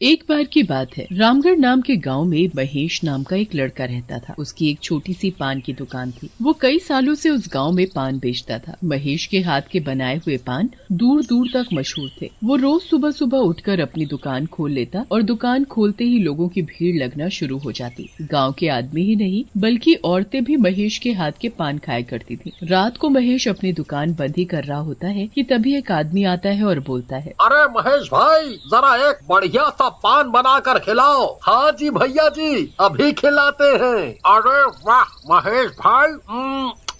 एक बार की बात है, रामगढ़ नाम के गांव में महेश नाम का एक लड़का रहता था। उसकी एक छोटी सी पान की दुकान थी। वो कई सालों से उस गांव में पान बेचता था। महेश के हाथ के बनाए हुए पान दूर दूर तक मशहूर थे। वो रोज सुबह सुबह उठकर अपनी दुकान खोल लेता और दुकान खोलते ही लोगों की भीड़ लगना शुरू हो जाती। गाँव के आदमी ही नहीं बल्कि औरतें भी महेश के हाथ के पान खाया करती थी। रात को महेश अपनी दुकान बंद ही कर रहा होता है कि तभी एक आदमी आता है और बोलता है, अरे महेश भाई, जरा एक बढ़िया सा पान बनाकर खिलाओ। हाँ जी भैया जी, अभी खिलाते हैं। अरे वाह महेश भाई,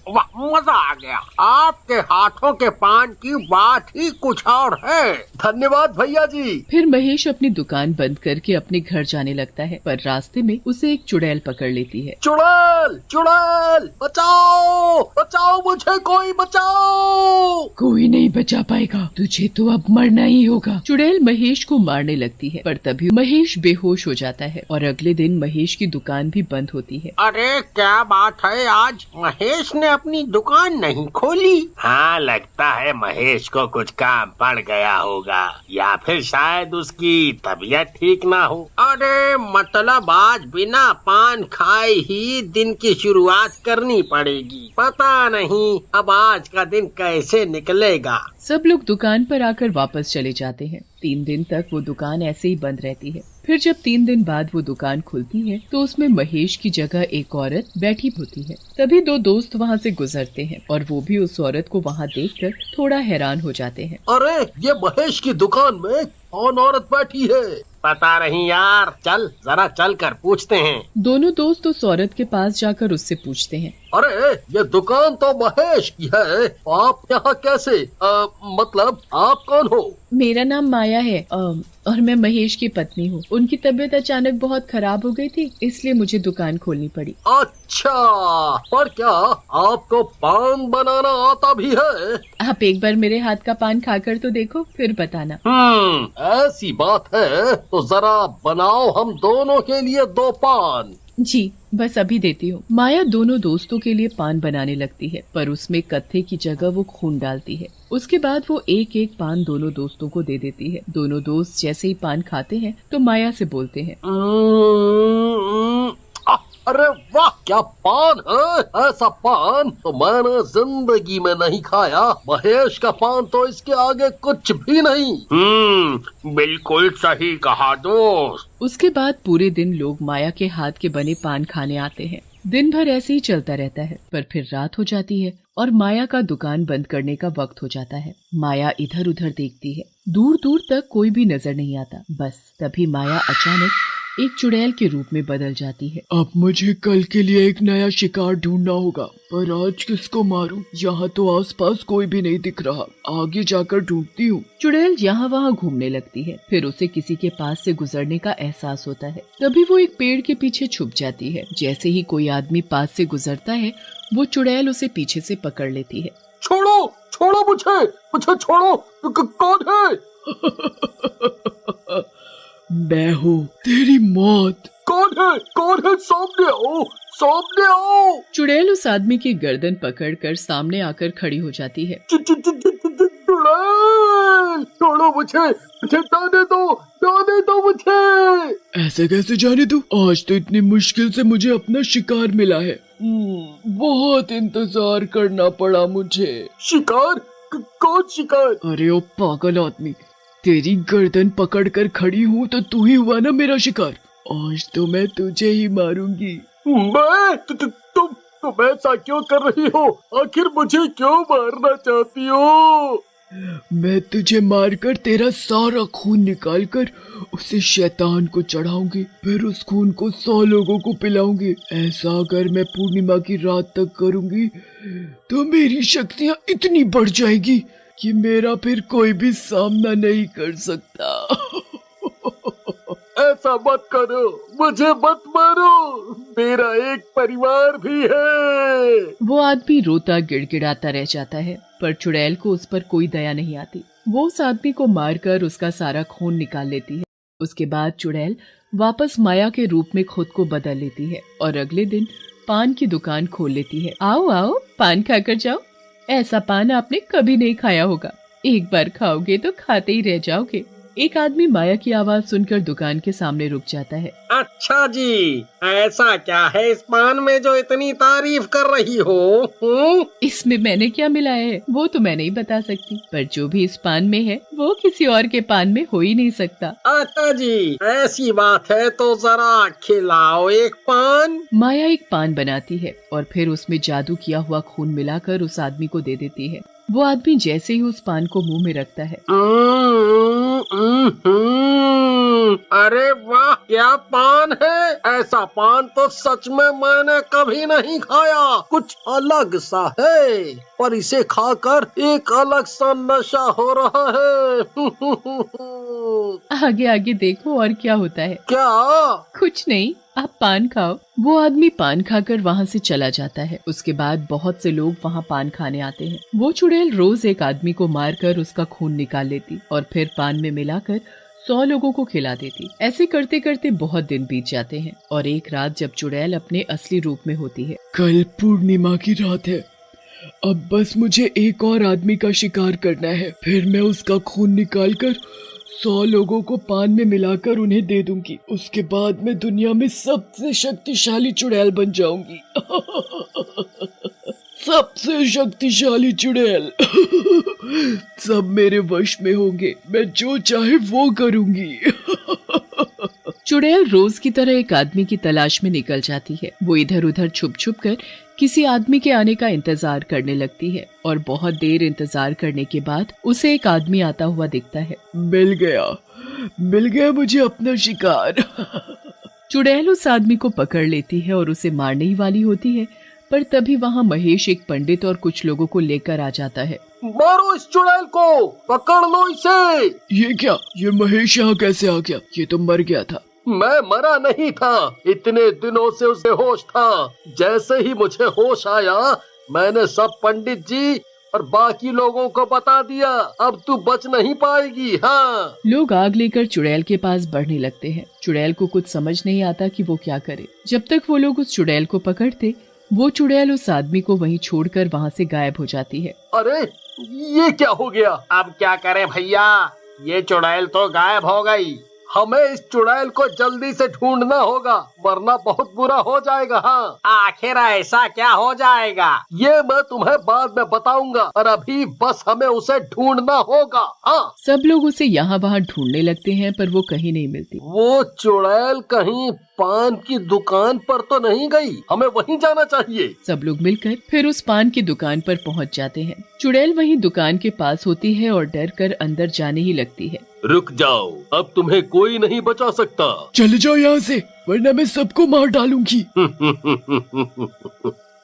वाह मजा आ गया। आपके हाथों के पान की बात ही कुछ और है। धन्यवाद भैया जी। फिर महेश अपनी दुकान बंद करके अपने घर जाने लगता है, पर रास्ते में उसे एक चुड़ैल पकड़ लेती है। चुड़ैल चुड़ैल, बचाओ बचाओ, मुझे कोई बचाओ। कोई नहीं बचा पाएगा, तुझे तो अब मरना ही होगा। चुड़ैल महेश को मारने लगती है, पर तभी महेश बेहोश हो जाता है और अगले दिन महेश की दुकान भी बंद होती है। अरे क्या बात है, आज महेश ने अपनी दुकान नहीं खोली। हाँ, लगता है महेश को कुछ काम पड़ गया होगा, या फिर शायद उसकी तबीयत ठीक ना हो। अरे मतलब आज बिना पान खाए ही दिन की शुरुआत करनी पड़ेगी। पता नहीं अब आज का दिन कैसे निकलेगा। सब लोग दुकान पर आकर वापस चले जाते हैं। 3 दिन तक वो दुकान ऐसे ही बंद रहती है। फिर जब 3 दिन बाद वो दुकान खुलती है तो उसमें महेश की जगह एक औरत बैठी होती है। तभी 2 दोस्त वहाँ से गुजरते हैं और वो भी उस औरत को वहाँ देखकर थोड़ा हैरान हो जाते हैं। अरे ये महेश की दुकान में कौन औरत बैठी है? पता नहीं यार, चल जरा चल कर पूछते हैं। दोनों दोस्त उस औरत के पास जाकर उससे पूछते हैं, अरे ये दुकान तो महेश की है, आप यहाँ कैसे? मतलब आप कौन हो? मेरा नाम माया है और मैं महेश की पत्नी हूँ। उनकी तबीयत अचानक बहुत खराब हो गई थी, इसलिए मुझे दुकान खोलनी पड़ी। अच्छा, पर क्या आपको पान बनाना आता भी है? आप एक बार मेरे हाथ का पान खाकर तो देखो, फिर बताना। ऐसी बात है तो जरा बनाओ हम दोनों के लिए 2 पान। जी बस अभी देती हूँ। माया दोनों दोस्तों के लिए पान बनाने लगती है, पर उसमें कत्थे की जगह वो खून डालती है। उसके बाद वो एक एक पान दोनों दोस्तों को दे देती है। दोनों दोस्त जैसे ही पान खाते हैं तो माया से बोलते हैं, अरे वाह, क्या पान है! ऐसा पान तो मैंने जिंदगी में नहीं खाया। महेश का पान तो इसके आगे कुछ भी नहीं। बिल्कुल सही कहा दोस्त। उसके बाद पूरे दिन लोग माया के हाथ के बने पान खाने आते हैं। दिन भर ऐसे ही चलता रहता है, पर फिर रात हो जाती है और माया का दुकान बंद करने का वक्त हो जाता है। माया इधर उधर देखती है, दूर दूर तक कोई भी नजर नहीं आता। बस तभी माया अचानक एक चुड़ैल के रूप में बदल जाती है। अब मुझे कल के लिए एक नया शिकार ढूंढना होगा, पर आज किसको मारूं? यहाँ तो आसपास कोई भी नहीं दिख रहा, आगे जाकर ढूंढती हूँ। चुड़ैल यहाँ वहाँ घूमने लगती है। फिर उसे किसी के पास से गुजरने का एहसास होता है। तभी वो एक पेड़ के पीछे छुप जाती है। जैसे ही कोई आदमी पास से गुजरता है, वो चुड़ैल उसे पीछे से पकड़ लेती है। छोड़ो छोड़ो, मुझे छोड़ो। कौन है? मैं हूँ, तेरी मौत। कौन है? सामने आओ। चुड़ैल उस आदमी की गर्दन पकड़कर सामने आकर खड़ी हो जाती है। छोड़ो मुझे, जाने दो मुझे। ऐसे कैसे जाने दो? आज तो इतनी मुश्किल से मुझे अपना शिकार मिला है। बहुत इंतजार करना पड़ा मुझे। शिकार? कौन शिकार? अरे ओ पागल आदमी, तेरी गर्दन पकड़कर खड़ी हूँ तो तू ही हुआ ना मेरा शिकार। आज तो मैं तुझे ही मारूंगी। मैं? तुम ऐसा क्यों कर रही हो? आखिर मुझे क्यों मारना चाहती हो? मैं तुझे मारकर तेरा सारा खून निकालकर उसे शैतान को चढ़ाऊंगी, फिर उस खून को 100 लोगों को पिलाऊंगी। ऐसा अगर मैं पूर्णिमा की रात तक करूंगी तो मेरी शक्तियाँ इतनी बढ़ जाएगी कि मेरा फिर कोई भी सामना नहीं कर सकता। ऐसा मत करो, मुझे मत मारो, मेरा एक परिवार भी है। वो आदमी रोता गिड़गिड़ाता रह जाता है, पर चुड़ैल को उस पर कोई दया नहीं आती। वो उस आदमी को मारकर उसका सारा खून निकाल लेती है। उसके बाद चुड़ैल वापस माया के रूप में खुद को बदल लेती है और अगले दिन पान की दुकान खोल लेती है। आओ आओ, पान खाकर जाओ। ऐसा पान आपने कभी नहीं खाया होगा, एक बार खाओगे तो खाते ही रह जाओगे। एक आदमी माया की आवाज सुनकर दुकान के सामने रुक जाता है। अच्छा जी, ऐसा क्या है इस पान में जो इतनी तारीफ कर रही हो? इसमें मैंने क्या मिलाया है वो तो मैं नहीं बता सकती, पर जो भी इस पान में है वो किसी और के पान में हो ही नहीं सकता। अच्छा जी, ऐसी बात है तो जरा खिलाओ एक पान। माया एक पान बनाती है और फिर उसमें जादू किया हुआ खून मिलाकर उस आदमी को दे देती है। वो आदमी जैसे ही उस पान को मुंह में रखता है, अरे वाह, क्या पान है! ऐसा पान तो सच में मैंने कभी नहीं खाया। कुछ अलग सा है, पर इसे खाकर एक अलग सा नशा हो रहा है। आगे आगे देखो और क्या होता है। क्या? कुछ नहीं, आप पान खाओ। वो आदमी पान खाकर वहाँ से चला जाता है। उसके बाद बहुत से लोग वहाँ पान खाने आते हैं। वो चुड़ैल रोज एक आदमी को मारकर उसका खून निकाल लेती और फिर पान में मिलाकर 100 लोगों को खिला देती। ऐसे करते करते बहुत दिन बीत जाते हैं और एक रात जब चुड़ैल अपने असली रूप में होती है। कल पूर्णिमा की रात है। अब बस मुझे एक और आदमी का शिकार करना है, फिर मैं उसका खून निकालकर 100 लोगों को पान में मिलाकर उन्हें दे दूंगी। उसके बाद मैं दुनिया में सबसे शक्तिशाली चुड़ैल बन जाऊंगी। सबसे शक्तिशाली चुड़ैल। सब मेरे वश में होंगे, मैं जो चाहे वो करूंगी। चुड़ैल रोज की तरह एक आदमी की तलाश में निकल जाती है। वो इधर उधर छुप छुप कर किसी आदमी के आने का इंतजार करने लगती है और बहुत देर इंतजार करने के बाद उसे एक आदमी आता हुआ दिखता है। मिल गया मुझे अपना शिकार। चुड़ैल उस आदमी को पकड़ लेती है और उसे मारने ही वाली होती है, पर तभी वहाँ महेश एक पंडित और कुछ लोगों को लेकर आ जाता है। मारो इस चुड़ैल को, पकड़ लो इसे। ये क्या? ये महेश यहाँ कैसे आ गया? ये तो मर गया था। मैं मरा नहीं था, इतने दिनों से उसे होश था। जैसे ही मुझे होश आया मैंने सब पंडित जी और बाकी लोगों को बता दिया। अब तू बच नहीं पाएगी। हाँ। लोग आग लेकर चुड़ैल के पास बढ़ने लगते हैं। चुड़ैल को कुछ समझ नहीं आता कि वो क्या करे। जब तक वो लोग उस चुड़ैल को पकड़ते, वो चुड़ैल उस आदमी को वहीं छोड़कर वहाँ से गायब हो जाती है। अरे ये क्या हो गया? अब क्या करें भैया, ये चुड़ैल तो गायब हो गई। हमें इस चुड़ैल को जल्दी से ढूंढना होगा, वरना बहुत बुरा हो जाएगा। हाँ। आखिर ऐसा क्या हो जाएगा? ये मैं तुम्हें बाद में बताऊंगा, और अभी बस हमें उसे ढूंढना होगा। हाँ। सब लोग उसे यहाँ वहाँ ढूंढने लगते हैं, पर वो कहीं नहीं मिलती। वो चुड़ैल कहीं पान की दुकान पर तो नहीं गई? हमें वहीं जाना चाहिए। सब लोग मिलकर फिर उस पान की दुकान पर पहुँच जाते हैं। चुड़ैल वहीं दुकान के पास होती है और डर कर अंदर जाने ही लगती है। रुक जाओ, अब तुम्हें कोई नहीं बचा सकता। चले जाओ यहाँ से, वरना मैं सबको मार डालूंगी।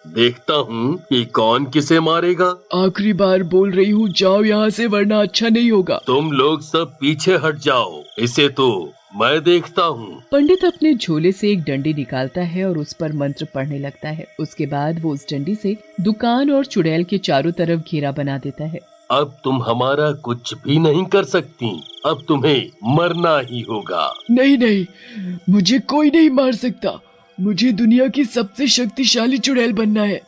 देखता हूँ कि कौन किसे मारेगा। आखिरी बार बोल रही हूँ, जाओ यहाँ से, वरना अच्छा नहीं होगा। तुम लोग सब पीछे हट जाओ, इसे तो मैं देखता हूँ। पंडित अपने झोले से एक डंडी निकालता है और उस पर मंत्र पढ़ने लगता है। उसके बाद वो उस डंडी से दुकान और चुड़ैल के चारों तरफ घेरा बना देता है। अब तुम हमारा कुछ भी नहीं कर सकती, अब तुम्हें मरना ही होगा। नहीं, मुझे कोई नहीं मार सकता। मुझे दुनिया की सबसे शक्तिशाली चुड़ैल बनना है।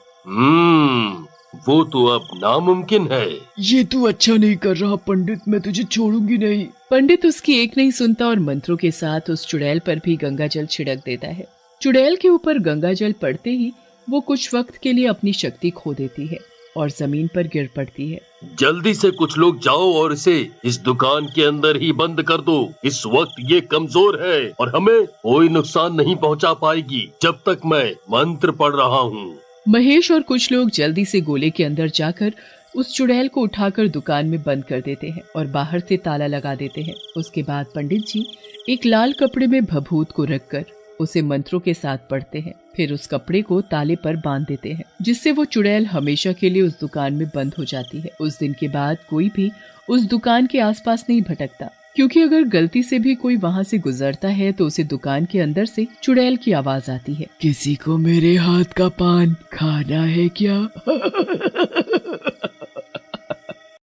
वो तो अब नामुमकिन है। ये तू अच्छा नहीं कर रहा पंडित, मैं तुझे छोड़ूंगी नहीं। पंडित उसकी एक नहीं सुनता और मंत्रों के साथ उस चुड़ैल पर भी गंगा जल छिड़क देता है। चुड़ैल के ऊपर गंगा जल पड़ते ही वो कुछ वक्त के लिए अपनी शक्ति खो देती है और जमीन पर गिर पड़ती है। जल्दी से कुछ लोग जाओ और इसे इस दुकान के अंदर ही बंद कर दो। इस वक्त ये कमजोर है और हमें कोई नुकसान नहीं पहुंचा पाएगी जब तक मैं मंत्र पढ़ रहा हूँ। महेश और कुछ लोग जल्दी से गोले के अंदर जाकर उस चुड़ैल को उठाकर दुकान में बंद कर देते हैं और बाहर से ताला लगा देते हैं। उसके बाद पंडित जी एक लाल कपड़े में भभूत को रखकर उसे मंत्रों के साथ पढ़ते हैं। फिर उस कपड़े को ताले पर बांध देते हैं, जिससे वो चुड़ैल हमेशा के लिए उस दुकान में बंद हो जाती है। उस दिन के बाद कोई भी उस दुकान के आसपास नहीं भटकता, क्योंकि अगर गलती से भी कोई वहाँ से गुजरता है तो उसे दुकान के अंदर से चुड़ैल की आवाज आती है। किसी को मेरे हाथ का पान खाना है क्या?